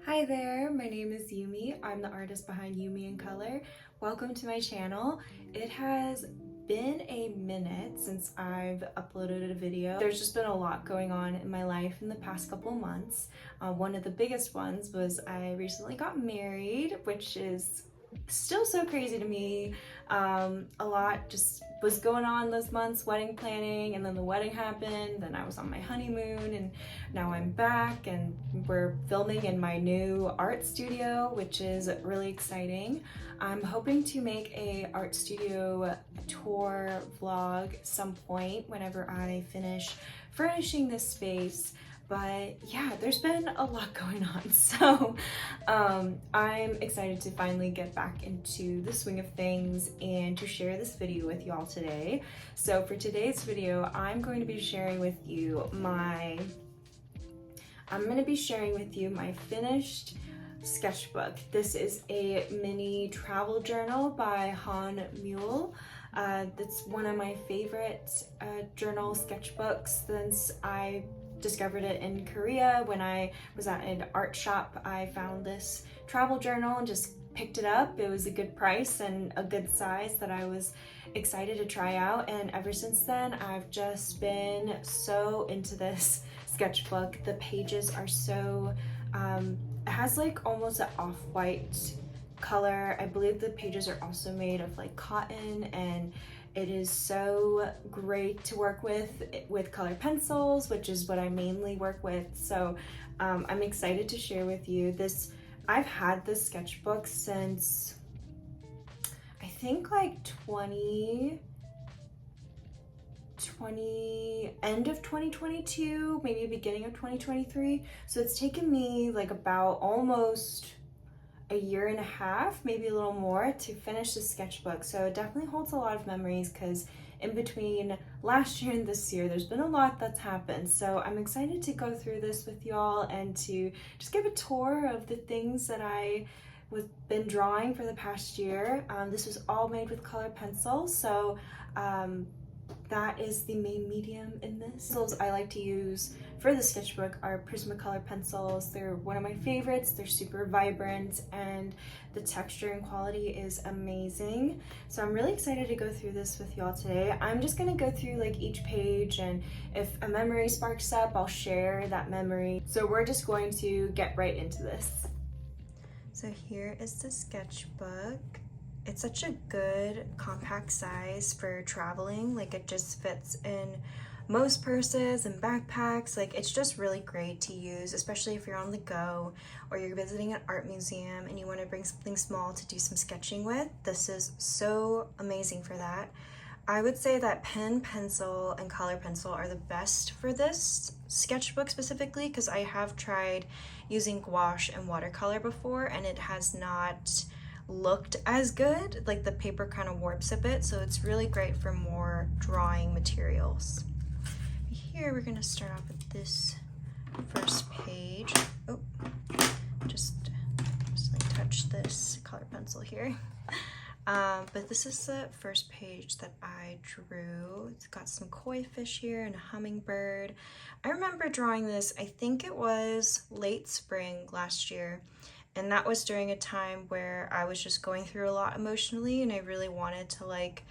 Hi there, my name is Yumi. I'm the artist behind Yumi in Color. Welcome to my channel. It has been a minute since I've uploaded a video. There's just been a lot going on in my life in the past couple months. One of the biggest ones was I recently got married, which is still so crazy to me. A lot just was going on those months, wedding planning, and then the wedding happened, then I was on my honeymoon, and now I'm back and we're filming in my new art studio, which is really exciting. I'm hoping to make a art studio tour vlog some point whenever I finish furnishing this space. But yeah, there's been a lot going on, so I'm excited to finally get back into the swing of things and to share this video with you all today. So for today's video, I'm going to be sharing with you my finished sketchbook. This is a mini travel journal by Hahnemuhle. That's one of my favorite journal sketchbooks since I discovered it in Korea. When I was at an art shop, I found this travel journal and just picked it up. It was a good price and a good size that I was excited to try out, and ever since then I've just been so into this sketchbook. The pages are so it has like almost an off-white color. I believe the pages are also made of like cotton, and it is so great to work with colored pencils, which is what I mainly work with. So I'm excited to share with you this. I've had this sketchbook since I think like end of 2022, maybe beginning of 2023. So it's taken me like about almost a year and a half, maybe a little more, to finish this sketchbook. So it definitely holds a lot of memories because in between last year and this year, there's been a lot that's happened. So I'm excited to go through this with y'all and to just give a tour of the things that I been drawing for the past year. This was all made with colored pencils, so that is the main medium in this. Pencils I like to use for the sketchbook are Prismacolor pencils. They're one of my favorites. They're super vibrant and the texture and quality is amazing. So I'm really excited to go through this with y'all today. I'm just gonna go through like each page, and if a memory sparks up, I'll share that memory. So we're just going to get right into this. So here is the sketchbook. It's such a good compact size for traveling. Like it just fits in most purses and backpacks. Like it's just really great to use, especially if you're on the go or you're visiting an art museum and you want to bring something small to do some sketching with. This is so amazing for that. I would say that pen, pencil, and color pencil are the best for this sketchbook specifically, because I have tried using gouache and watercolor before and it has not looked as good. Like the paper kind of warps a bit, so it's really great for more drawing materials. Here we're going to start off with this first page. Oh, just like touch this color pencil here. But this is the first page that I drew. It's got some koi fish here and a hummingbird. I remember drawing this, I think it was late spring last year. And that was during a time where I was just going through a lot emotionally, and I really wanted to like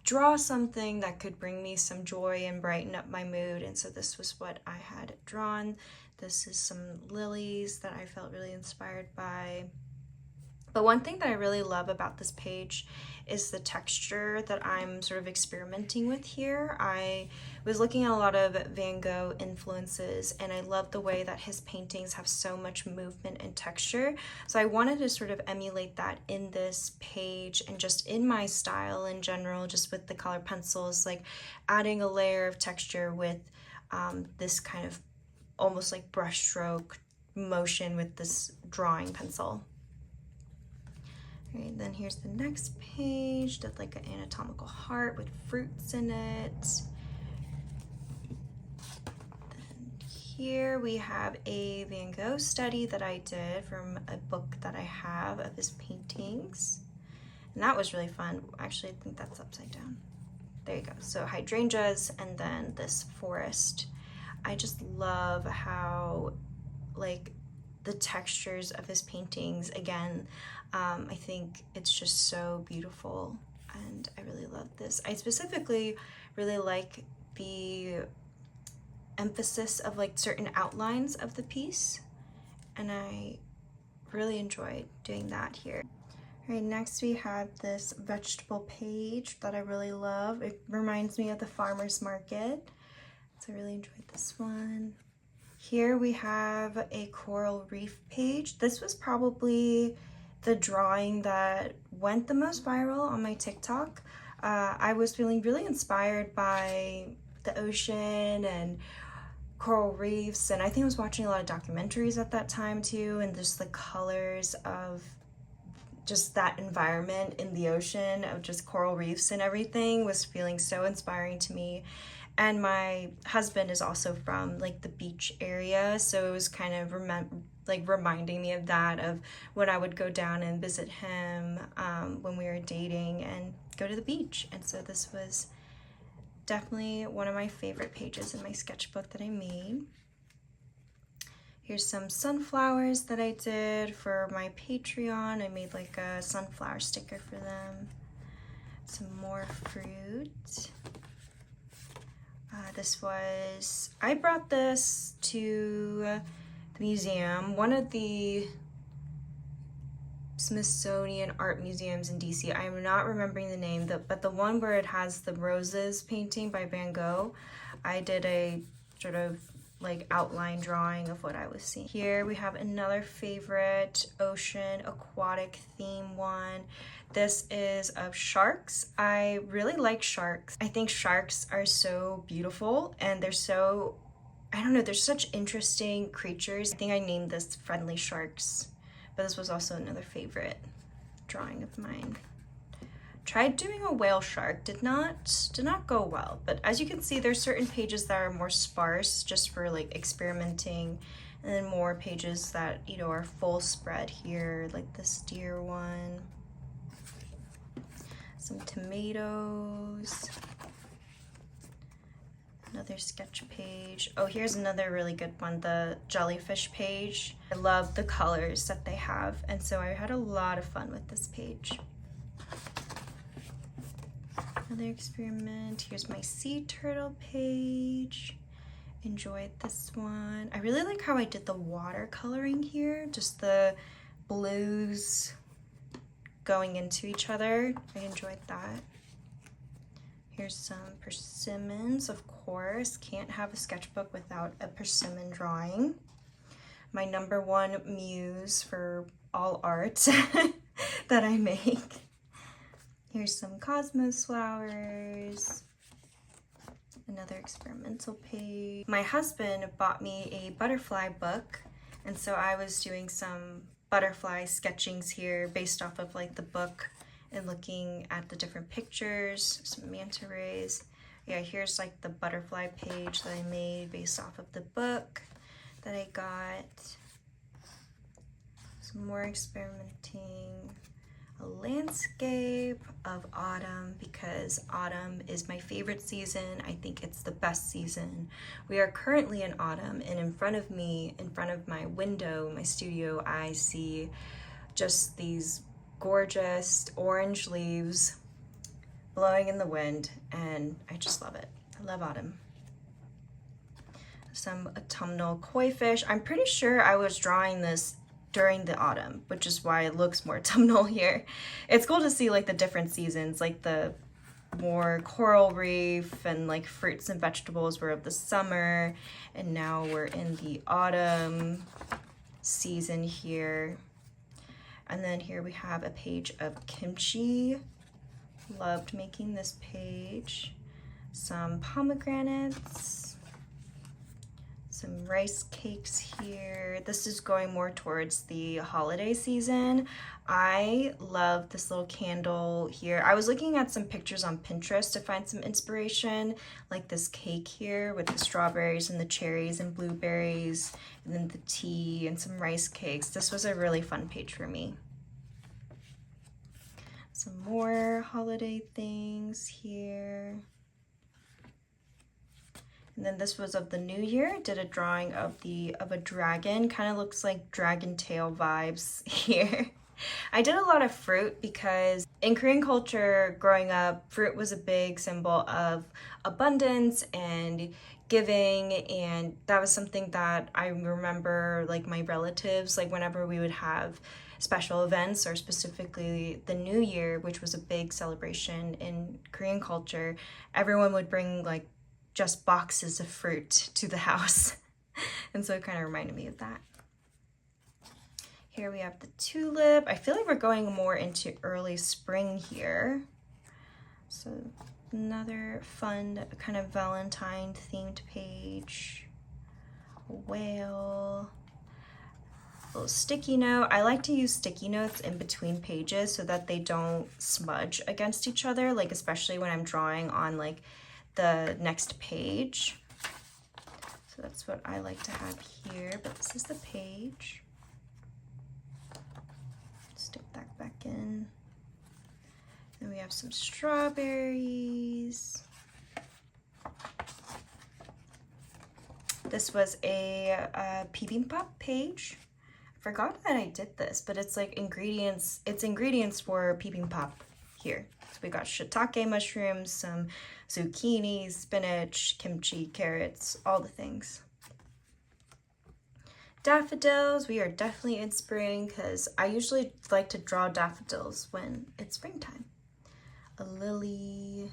draw something that could bring me some joy and brighten up my mood. And so this was what I had drawn. This is some lilies that I felt really inspired by. But one thing that I really love about this page is the texture that I'm sort of experimenting with here. I was looking at a lot of Van Gogh influences, and I love the way that his paintings have so much movement and texture. So I wanted to sort of emulate that in this page and just in my style in general, just with the color pencils, like adding a layer of texture with this kind of almost like brushstroke motion with this drawing pencil. Okay, then here's the next page, that's like an anatomical heart with fruits in it. Then here we have a Van Gogh study that I did from a book that I have of his paintings. And that was really fun. Actually, I think that's upside down. There you go. So hydrangeas and then this forest. I just love how, like, the textures of his paintings, again, I think it's just so beautiful, and I really love this. I specifically really like the emphasis of like certain outlines of the piece, and I really enjoyed doing that here. All right, next we have this vegetable page that I really love. It reminds me of the farmer's market, so I really enjoyed this one. Here we have a coral reef page. This was probably the drawing that went the most viral on my TikTok. I was feeling really inspired by the ocean and coral reefs, and I think I was watching a lot of documentaries at that time too, and just the colors of just that environment in the ocean of just coral reefs and everything was feeling so inspiring to me. And my husband is also from like the beach area, so it was kind of reminding me of that, of when I would go down and visit him when we were dating and go to the beach. And so this was definitely one of my favorite pages in my sketchbook that I made. Here's some sunflowers that I did for my Patreon. I made like a sunflower sticker for them. Some more fruit. I brought this to the museum, one of the Smithsonian art museums in DC. I am not remembering the name, but the one where it has the roses painting by Van Gogh. I did a sort of like outline drawing of what I was seeing. Here we have another favorite ocean aquatic theme one. This is of sharks. I really like sharks. I think sharks are so beautiful, and they're so, I don't know, they're such interesting creatures. I think I named this Friendly Sharks, but this was also another favorite drawing of mine. Tried doing a whale shark, did not go well, but as you can see, there's certain pages that are more sparse just for like experimenting, and then more pages that, you know, are full spread here, like this deer one. Some tomatoes. Another sketch page. Oh, here's another really good one, the jellyfish page. I love the colors that they have, and so I had a lot of fun with this page. Another experiment. Here's my sea turtle page. Enjoyed this one. I really like how I did the watercoloring here, just the blues going into each other. I enjoyed that. Here's some persimmons, of course. Can't have a sketchbook without a persimmon drawing. My number one muse for all art that I make. Here's some cosmos flowers. Another experimental page. My husband bought me a butterfly book, and so I was doing some butterfly sketchings here based off of like the book and looking at the different pictures. Some manta rays. Yeah, here's like the butterfly page that I made based off of the book that I got. Some more experimenting. A landscape of autumn, because autumn is my favorite season. I think it's the best season. We are currently in autumn, and in front of me, in front of my window, my studio, I see just these gorgeous orange leaves blowing in the wind, and I just love it. I love autumn. Some autumnal koi fish. I'm pretty sure I was drawing this during the autumn, which is why it looks more autumnal here. It's cool to see like the different seasons, like the more coral reef and like fruits and vegetables were of the summer, and now we're in the autumn season here. And then here we have a page of kimchi. Loved making this page. Some pomegranates. Some rice cakes here. This is going more towards the holiday season. I love this little candle here. I was looking at some pictures on Pinterest to find some inspiration, like this cake here with the strawberries and the cherries and blueberries, and then the tea and some rice cakes. This was a really fun page for me. Some more holiday things here. And then this was of the new year. Did a drawing of a dragon. Kind of looks like dragon tail vibes here. I did a lot of fruit because in Korean culture growing up, fruit was a big symbol of abundance and giving, and that was something that I remember like my relatives, like whenever we would have special events or specifically the New Year, which was a big celebration in Korean culture, everyone would bring like just boxes of fruit to the house. And so it kind of reminded me of that. Here we have the tulip. I feel like we're going more into early spring here. So another fun kind of Valentine themed page. A whale. A little sticky note. I like to use sticky notes in between pages so that they don't smudge against each other, like especially when I'm drawing on like the next page. So that's what I like to have here, but this is the page. Stick that back in. Then we have some strawberries. This was a bibimbap page. I forgot that I did this, but it's like ingredients. It's ingredients for bibimbap here. So we got shiitake mushrooms, some zucchini, spinach, kimchi, carrots, all the things. Daffodils, we are definitely in spring because I usually like to draw daffodils when it's springtime. A lily.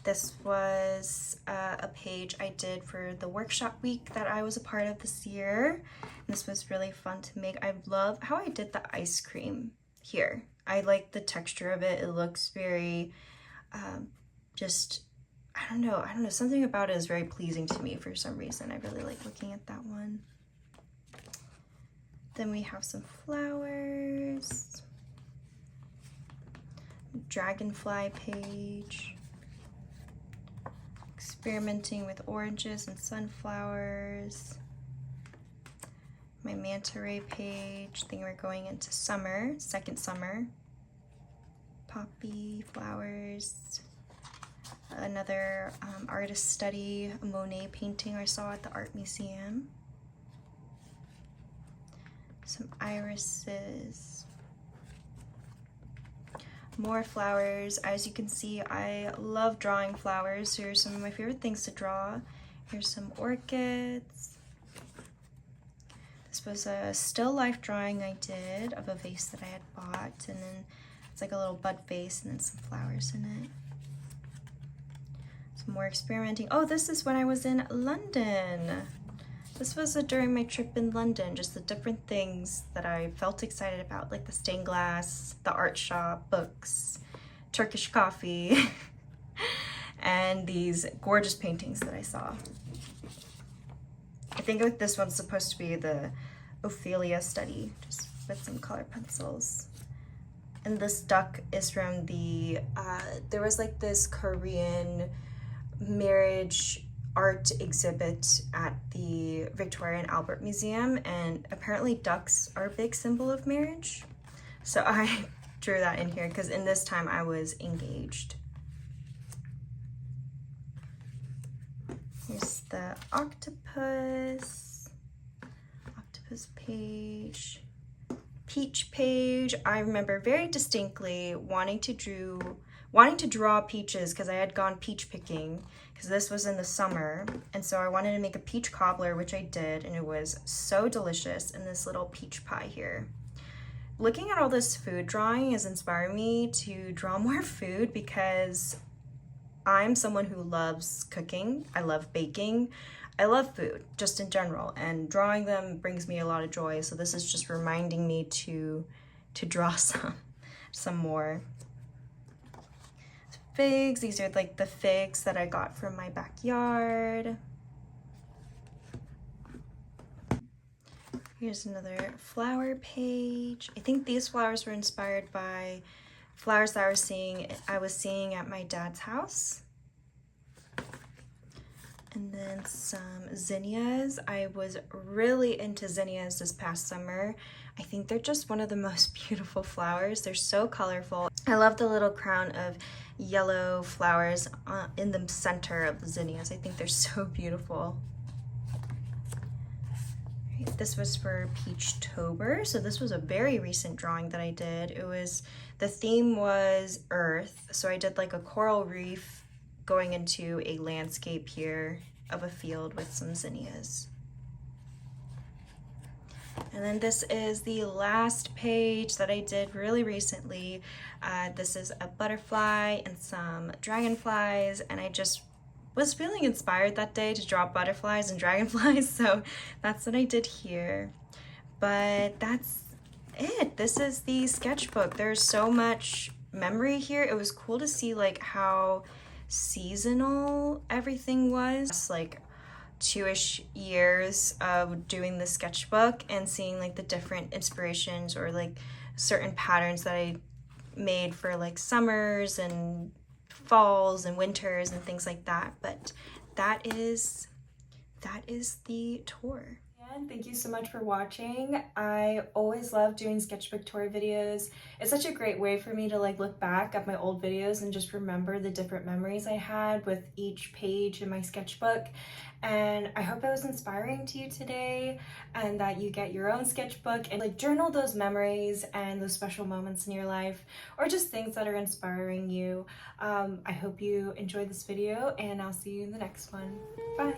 This was a page I did for the workshop week that I was a part of this year. This was really fun to make. I love how I did the ice cream here. I like the texture of it. It looks very just, I don't know, something about it is very pleasing to me for some reason. I really like looking at that one. Then we have some flowers. Dragonfly page. Experimenting with oranges and sunflowers. My manta ray page. I think we're going into summer, second summer. Poppy flowers. Another artist study, a Monet painting I saw at the art museum. Some irises. More flowers. As you can see, I love drawing flowers. Here's some of my favorite things to draw. Here's some orchids. This was a still life drawing I did of a vase that I had bought, and then it's like a little bud vase and then some flowers in it. Some more experimenting. Oh, this is when I was in London. This was during my trip in London, just the different things that I felt excited about, like the stained glass, the art shop, books, Turkish coffee, and these gorgeous paintings that I saw. I think like this one's supposed to be the Ophelia study, just with some color pencils. And this duck is from the, there was like this Korean marriage art exhibit at the Victoria and Albert Museum, and apparently ducks are a big symbol of marriage. So I drew that in here because in this time I was engaged. Here's the octopus page. Peach page. I remember very distinctly wanting to draw peaches because I had gone peach picking because this was in the summer, and so I wanted to make a peach cobbler, which I did, and it was so delicious in this little peach pie here. Looking at all this food drawing is inspiring me to draw more food because I'm someone who loves cooking. I love baking. I love food just in general, and drawing them brings me a lot of joy. So this is just reminding me to draw some more. Figs. These are like the figs that I got from my backyard. Here's another flower page. I think these flowers were inspired by flowers that I was seeing at my dad's house. And then some zinnias. I was really into zinnias this past summer. I think they're just one of the most beautiful flowers. They're so colorful. I love the little crown of yellow flowers in the center of the zinnias. I think they're so beautiful. Right, this was for Peachtober, so this was a very recent drawing that I did. The theme was Earth, so I did like a coral reef going into a landscape here of a field with some zinnias. And then this is the last page that I did really recently. This is a butterfly and some dragonflies, and I just was feeling inspired that day to draw butterflies and dragonflies, so that's what I did here. But that's it. This is the sketchbook. There's so much memory here. It was cool to see like how seasonal everything was. Like 2-ish years of doing the sketchbook and seeing like the different inspirations or like certain patterns that I made for like summers and falls and winters and things like that. But that is the tour. And thank you so much for watching. I always love doing sketchbook tour videos. It's such a great way for me to like look back at my old videos and just remember the different memories I had with each page in my sketchbook. And I hope it was inspiring to you today and that you get your own sketchbook and like journal those memories and those special moments in your life or just things that are inspiring you. I hope you enjoyed this video and I'll see you in the next one. Bye.